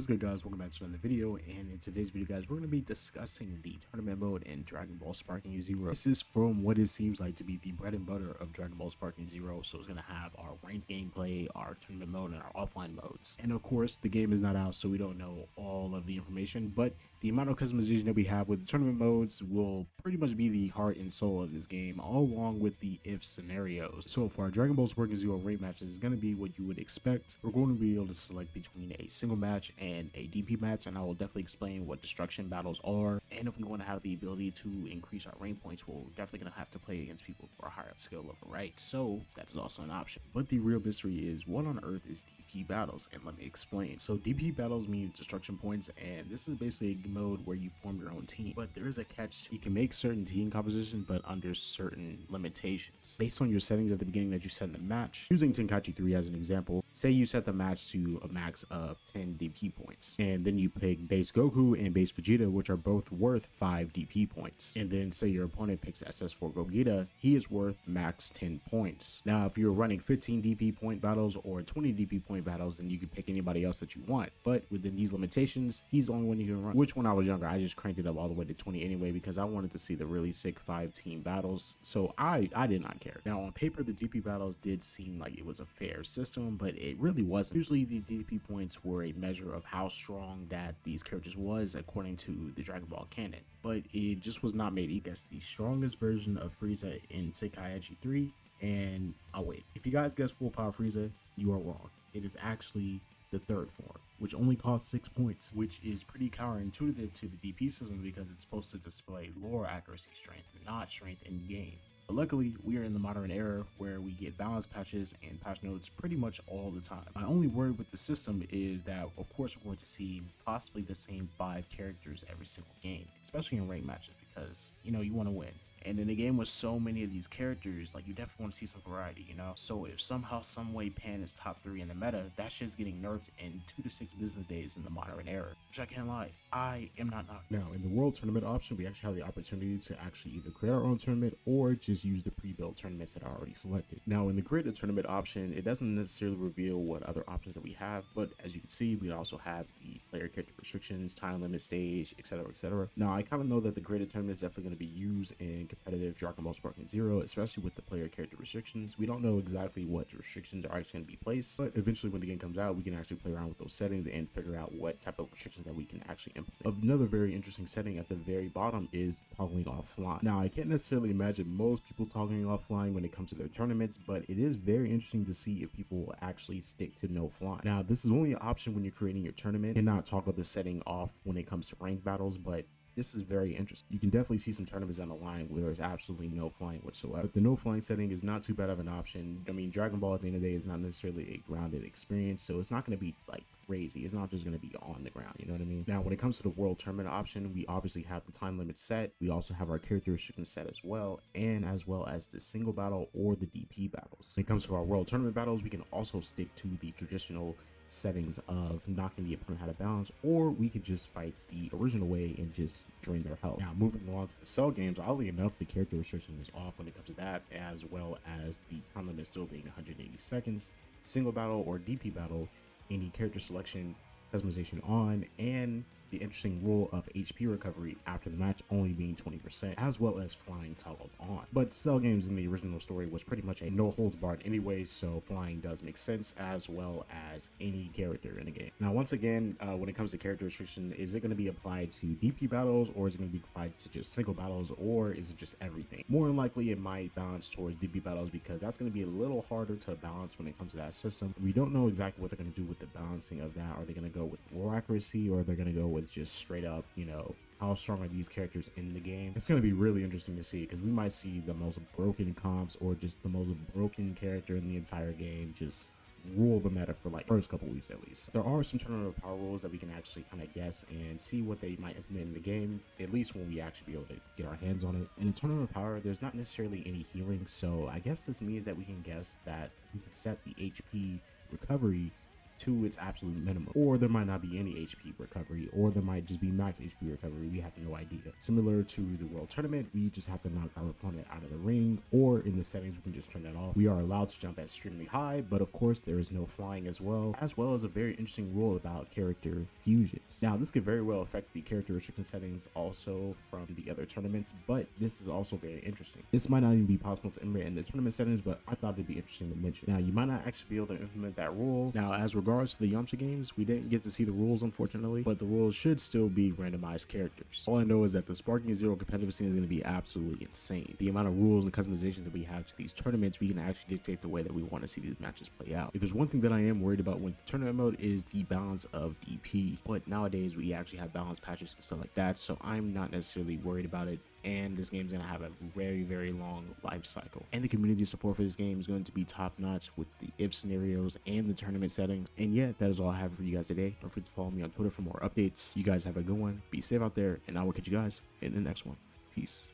What is good, guys? Welcome back to another video, and in today's video, guys, we're going to be discussing the tournament mode in Dragon Ball Sparking Zero. This is from what it seems like to be the bread and butter of Dragon Ball Sparking Zero, so it's going to have our ranked gameplay, our tournament mode, and our offline modes. And of course, the game is not out, so we don't know all of the information, but the amount of customization that we have with the tournament modes will pretty much be the heart and soul of this game, all along with the if scenarios. So for our Dragon Ball Sparking Zero ranked matches, it's going to be what you would expect. We're going to be able to select between a single match and a DP match, and I will definitely explain what destruction battles are. And if we want to have the ability to increase our rank points, we're definitely going to have to play against people for a higher skill level, right? So that is also an option. But the real mystery is, what on earth is DP battles? And let me explain. So DP battles mean destruction points, and this is basically a mode where you form your own team. But there is a catch. You can make certain team compositions, but under certain limitations. Based on your settings at the beginning that you set in the match, using Tenkaichi 3 as an example, say you set the match to a max of 10 DP points, and then you pick base Goku and base Vegeta, which are both worth 5 DP points. And then say your opponent picks SS4 Gogeta, he is worth max 10 points. Now, if you're running 15 DP point battles or 20 DP point battles, then you can pick anybody else that you want. But within these limitations, he's the only one you can run. Which, when I was younger, I just cranked it up all the way to 20 anyway, because I wanted to see the really sick 5-team battles. So I did not care. Now, on paper, the DP battles did seem like it was a fair system, but it really wasn't. Usually the DP points were a measure of how strong that these characters was according to the Dragon Ball canon, but it just was not made. I guess the strongest version of Frieza in Tenkaichi 3, and oh wait, if you guys guess full power Frieza, you are wrong. It is actually the third form, which only costs 6 points, which is pretty counterintuitive to the DP system because it's supposed to display lore accuracy strength, not strength in game. But luckily, we are in the modern era where we get balance patches and patch notes pretty much all the time. My only worry with the system is that, of course, we're going to see possibly the same 5 characters every single game, especially in ranked matches, because, you know, you want to win. And in a game with so many of these characters, like, you definitely want to see some variety, you know? So if somehow, some way Pan is top 3 in the meta, that shit's getting nerfed in 2 to 6 business days in the modern era, which I can't lie, I am not knocking. Now, in the world tournament option, we actually have the opportunity to actually either create our own tournament or just use the pre-built tournaments that are already selected. Now, in the create a tournament option, it doesn't necessarily reveal what other options that we have, but as you can see, we also have the player character restrictions, time limit stage, etc, etc. Now, I kind of know that the create a tournament is definitely going to be used in competitive Dragon Ball Sparking Zero, especially with the player character restrictions. We don't know exactly what restrictions are actually going to be placed, but eventually when the game comes out, we can actually play around with those settings and figure out what type of restrictions that we can actually implement. Another very interesting setting at the very bottom is toggling offline. Now, I can't necessarily imagine most people toggling offline when it comes to their tournaments, but it is very interesting to see if people will actually stick to no flying. Now, this is only an option when you're creating your tournament, and not toggle the setting off when it comes to ranked battles, but this is very interesting. You can definitely see some tournaments down the line where there's absolutely no flying whatsoever. But the no flying setting is not too bad of an option. I mean, Dragon Ball at the end of the day is not necessarily a grounded experience, so it's not going to be like crazy. It's not just going to be on the ground, you know what I mean? Now, when it comes to the world tournament option, we obviously have the time limit set. We also have our character restriction set as well, and as well as the single battle or the DP battles. When it comes to our world tournament battles, we can also stick to the traditional settings of knocking the opponent out of balance, or we could just fight the original way and just drain their health. Now, moving along to the cell games, oddly enough, the character restriction is off when it comes to that, as well as the time limit still being 180 seconds, single battle or DP battle, any character selection customization on, and the interesting rule of HP recovery after the match only being 20%, as well as flying toggled on. But cell games in the original story was pretty much a no holds barred anyway, so flying does make sense, as well as any character in the game. Now, once again, when it comes to character restriction, is it going to be applied to DP battles, or is it going to be applied to just single battles, or is it just everything? More than likely, it might balance towards DP battles, because that's going to be a little harder to balance when it comes to that system. We don't know exactly what they're going to do with the balancing of that. Are they going to go with raw accuracy, or they're going to go with just straight up, you know, how strong are these characters in the game? It's going to be really interesting to see, because we might see the most broken comps or just the most broken character in the entire game just rule the meta for like first couple weeks at least. There are some tournament of power rules that we can actually kind of guess and see what they might implement in the game, at least when we actually be able to get our hands on it. In a tournament of power, there's not necessarily any healing, so I guess this means that we can guess that we can set the HP recovery to its absolute minimum, or there might not be any HP recovery, or there might just be max HP recovery. We have no idea. Similar to the World Tournament, we just have to knock our opponent out of the ring, or in the settings we can just turn that off. We are allowed to jump extremely high, but of course there is no flying as well as a very interesting rule about character fusions. Now this could very well affect the character restriction settings also from the other tournaments, but this is also very interesting. This might not even be possible to implement in the tournament settings, but I thought it'd be interesting to mention. Now you might not actually be able to implement that rule. Now as regards to the Yamcha Games, we didn't get to see the rules unfortunately, but the rules should still be randomized characters. All I know is that the Sparking Zero competitive scene is going to be absolutely insane. The amount of rules and customizations that we have to these tournaments, we can actually dictate the way that we want to see these matches play out. If there's one thing that I am worried about with the tournament mode is the balance of DP, but nowadays we actually have balance patches and stuff like that, so I'm not necessarily worried about it. And this game is going to have a very long life cycle, and the community support for this game is going to be top notch with the if scenarios and the tournament settings. And yeah, that is all I have for you guys today. Don't forget to follow me on Twitter for more updates. You guys have a good one, be safe out there, and I will catch you guys in the next one. Peace.